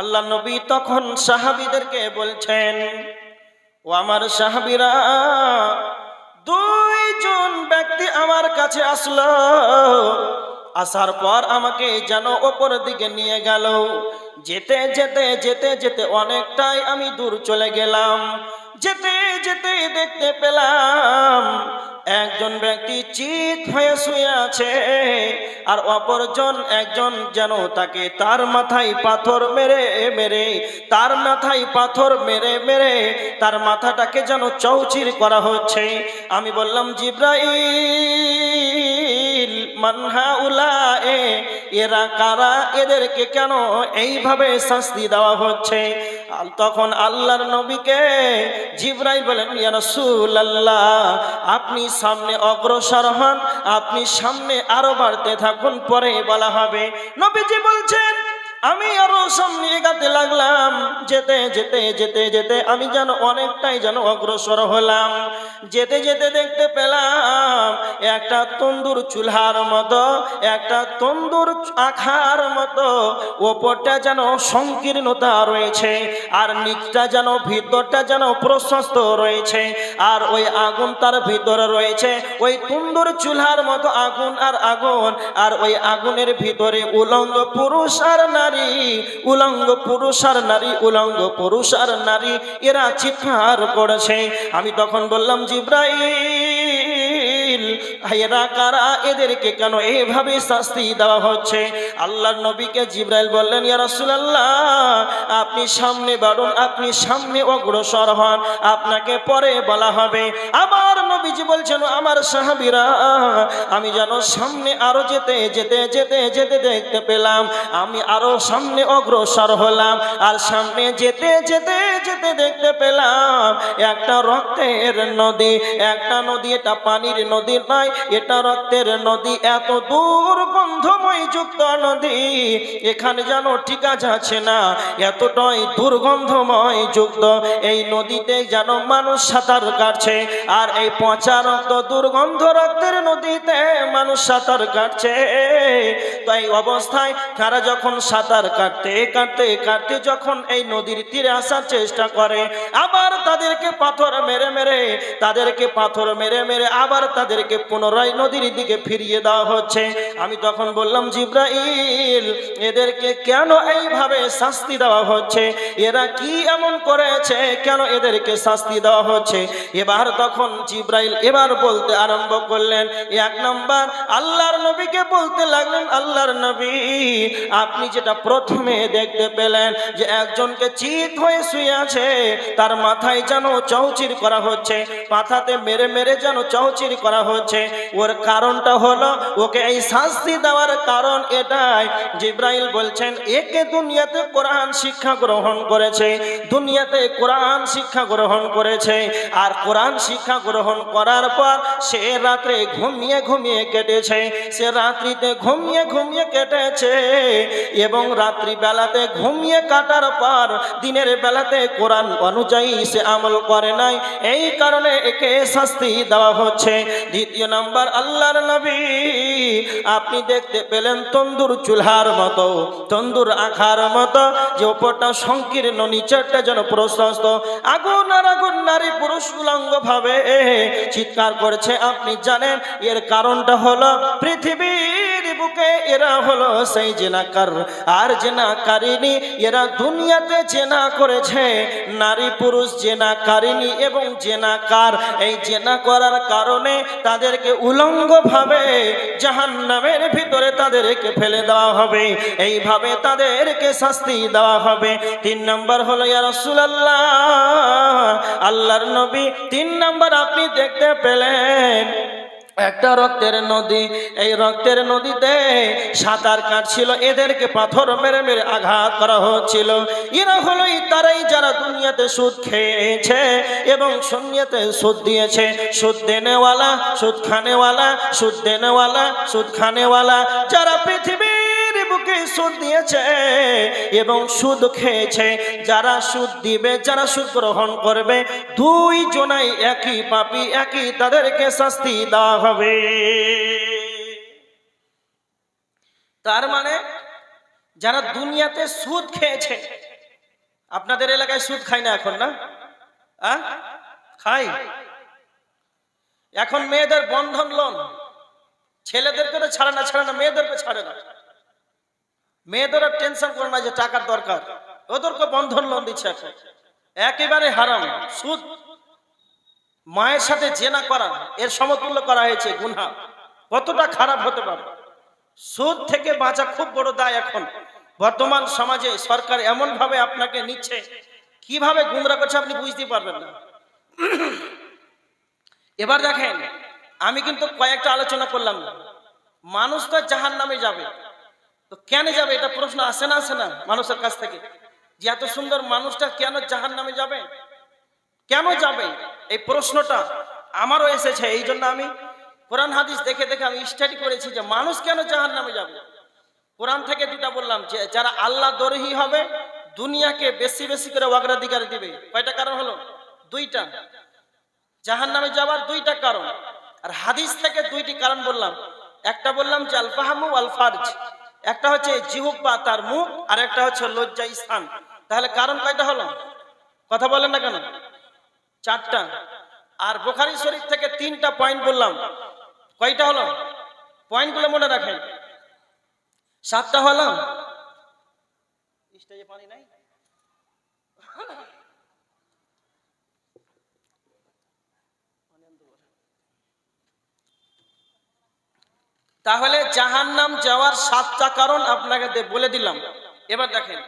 আল্লাহ নবী তখন সাহাবীদেরকে বলছেন, ও আমার সাহাবীরা, দুইজন ব্যক্তি আমার কাছে আসলো, আসার পর আমাকে যেন ওপর দিকে নিয়ে গেল। যেতে যেতে যেতে যেতে অনেকটাই আমি দূর চলে গেলাম। যেতে যেতে দেখতে পেলাম একজন ব্যক্তি চিত হয়ে শুয়ে আছে, আর অপরজন একজন যেন তাকে তার মাথায় পাথর মেরে মেরে তার মাথায় পাথর মেরে মেরে তার মাথাটাকে যেন চৌচির করা হচ্ছে। আমি বললাম, জিব্রাইল, মান হাউলায়ে, এরা কারা? এদেরকে কেন এইভাবে শাস্তি দেওয়া হচ্ছে? তখন আল্লাহর নবীকে জিব্রাইল বলেন, ইয়া রাসূলুল্লাহ, আপনি সামনে অগ্রসর হন, আপনি সামনে আরো বাড়তে থাকুন, পরে বলা হবে। নবীজি বলছেন, আমি আরো সামনে এগাতে লাগলাম। যেতে যেতে যেতে যেতে আমি যেন অনেকটাই যেন অগ্রসর হলাম। যেতে যেতে দেখতে পেলাম একটা তন্দুর চুলহার মতো, একটা তন্দুর আখার মতো, ওপরটা যেন সংকীর্ণতা রয়েছে, আর নিচটা যেন ভিতরটা যেন প্রশস্ত রয়েছে, আর ওই আগুন তার ভিতরে রয়েছে। ওই তন্দুর চুলহার মতো আগুন আর আগুন, আর ওই আগুনের ভিতরে উলঙ্গ পুরুষ আর নারী, উলঙ্গ পুরুষ আর নারী, উলঙ্গ পুরুষ আর নারী, এরা চিৎকার করেছে। আমি তখন বললাম, জিব্রাইল, এরা কারা? এদেরকে কেন এইভাবে শাস্তি দেওয়া হচ্ছে? আল্লাহর নবীকে জিব্রাইল বললেন, ইয়া রাসূলুল্লাহ, আপনি সামনে বাড়ুন, আপনি সামনে অগ্রসর হন, আপনাকে পরে বলা হবে। আবার নবীজি বলছেন, আমার সাহাবীরা, আমি যেন সামনে আরো যেতে যেতে যেতে যেতে দেখতে পেলাম আমি আরো সামনে অগ্রসর হলাম, আর সামনে যেতে যেতে যেতে দেখতে পেলাম একটা রক্তের নদী, একটা নদী, এটা পানির নদী নয়, এটা রক্তের নদী। এত দুর্গন্ধময় যুক্ত নদী, এখানে যেন টিকা যাচ্ছে না, এতটাই দুর্গন্ধময় যুক্ত। এই নদীতে যেন মানুষ সাঁতার কাটছে, আর এই পচা রক্ত দুর্গন্ধ রক্তের নদীতে মানুষ সাঁতার কাটছে। তাই অবস্থায় তারা যখন সাঁতার কাটতে কাটতে কাটতে যখন এই নদীর তীরে আসার চেষ্টা করে, আবার তাদেরকে পাথর মেরে মেরে তাদেরকে পাথর মেরে মেরে আবার তাদেরকে পুনরায় নদীর দিকে ফিরিয়ে দেওয়া হচ্ছে। আমি তখন বললাম, জিব্রাইল, এদেরকে কেন এইভাবে শাস্তি দেওয়া হচ্ছে? এরা কি এমন করেছে, কেন এদেরকে শাস্তি দেওয়া হচ্ছে? এবার তখন জিব্রাইল এবার বলতে আরম্ভ করলেন। এক নম্বর, আল্লাহর নবীকে বলতে লাগলেন, আল্লাহর নবী, আপনি যেটা প্রথমে দেখতে পেলেন যে একজনকে চিত হয়ে শুয়ে আছে, তার মাথায় যেন চৌচির করা হচ্ছে, মাথাতে মেরে মেরে যেন চৌচির করা হচ্ছে, ওর কারণটা হলো, ওকে এই শাস্তি দেওয়ার কারণ এটাই, জিব্রাইল বলছেন, একে দুনিয়াতে কোরআন শিক্ষা গ্রহণ করেছে, দুনিয়াতে কোরআন শিক্ষা গ্রহণ করেছে, আর কোরআন শিক্ষা গ্রহণ করার পর সে রাত্রে ঘুমিয়ে ঘুমিয়ে কেটেছে, সে রাত্রিতে ঘুমিয়ে ঘুমিয়ে কেটেছে, এবং রাত্রি বেলাতে ঘুমিয়ে কাটার পর দিনের বেলাতে কোরআন অনুযায়ী সে আমল করে নাই, এই কারণে একে শাস্তি দেওয়া হচ্ছে। দ্বিতীয় নাম্বার, আল্লাহর নবী, আপনি দেখতে পেলেন তন্দুর চুলহার মতো, তন্দুর আখার মতো, যে উপরটা সংকীর্ণ, নিচেরটা যেন প্রশস্ত, আগুন আর আগুন, নারী পুরুষ উলঙ্গ ভাবে চিৎকার করছে। আপনি জানেন এর কারণটা হলো, পৃথিবীর বুকে এরা হলো সেই জেনাকার আর জেনাকারিনী, এরা দুনিয়াতে জেনা করেছে, নারী পুরুষ জেনাকারিনী এবং জেনাকার, এই জেনা করার কারণে তাদেরকে উলঙ্গ ভাবে জাহান্নামের ভিতরে তাদেরকে ফেলে দেওয়া হবে, এইভাবে তাদেরকে শাস্তি দেওয়া হবে। তিন নম্বর হলো, ইয়া রাসূলুল্লাহ, আল্লাহর নবী, তিন নম্বর আপনি দেখতে পেলেন একটা রক্তের নদী, এই রক্তের নদীতে সাঁতার কাটছিল, এদেরকে পাথর মেরে মেরে আঘাত করা হচ্ছিল। এরা হলোই তারাই যারা দুনিয়াতে সুদ খেয়েছে এবং দুনিয়াতে সুদ দিয়েছে, সুদ দেনেওয়ালা, সুদ খানেওয়ালা, সুদ দেনেওয়ালা, সুদ খানেওয়ালা, যারা পৃথিবীর বুকে সুদ দিয়েছে এবং সুদ খেয়েছে, যারা সুদ দিবে, যারা সুদ গ্রহণ করবে, দুই জনাই একই পাপী, একই তাদেরকে শাস্তি দেওয়া হবে। তার মানে যারা দুনিয়াতে সুদ খেয়েছে আপনাদের এলাকায় সুদ খায় না এখন, না? খাই। এখন মেয়েদের বন্ধন লোন, ছেলেদেরকে তো ছাড়ে না, মেয়েদেরকে ছাড়ে না। মেয়েদেরও টেনশন করে না যে টাকার দরকার, ওদেরকে বন্ধন লোন দিচ্ছে এখন। একেবারে হারাম সুদ। মায়ের সাথে জেনা করা এর সমতুল্য করা হয়েছে গুনাহ। কতটা খারাপ হতে পারে! সুদ থেকে বাঁচা খুব বড় দায়। এখন বর্তমান সমাজে সরকার এমন ভাবে আপনাকে নিচ্ছে, কিভাবে গুমরা করছে আপনি বুঝতে পারবেন না। এবার দেখেন, আমি কিন্তু কয়েকটা আলোচনা করলাম না। মানুষ তো জাহান্নামে যাবে, তো কেন যাবে এটা প্রশ্ন আসে না মানুষের কাছ থেকে, যে এত সুন্দর মানুষটা কেন জাহান্নামে যাবে, কেন যাবে? এই প্রশ্নটা আমারও এসেছে। এই জন্য আমি কোরআন হাদিস দেখে আমি স্টাডি করেছি যে মানুষ কেন জাহান্নামে যাবে। কোরআন থেকে দুটা বললাম, যে যারা আল্লাহ দরহি হবে, দুনিয়াকে বেশি বেশি করে অগ্রাধিকার দিবে। কয়টা কারণ হলো? দুইটা। জাহান্নামে যাওয়ার দুইটা কারণ। আর হাদিস থেকে দুইটি কারণ বললাম। একটা বললাম যে আল ফাহমু আল ফারজ, একটা হচ্ছে জিহ্বা তার মুখ, আর একটা হচ্ছে লজ্জা স্থান। তাহলে কারণ কয়টা হলো? কথা বলেন না কেন? চারটা। আর বুখারী শরীফ থেকে তিনটা পয়েন্ট বললাম। কয়টা হলো? পয়েন্টগুলো মনে রাখেন। সাতটা হলো। স্টেজে পানি নাই। তাহলে জাহান্নাম যাওয়ার সাতটা কারণ আপনাকে বলে দিলাম। এবার দেখেন,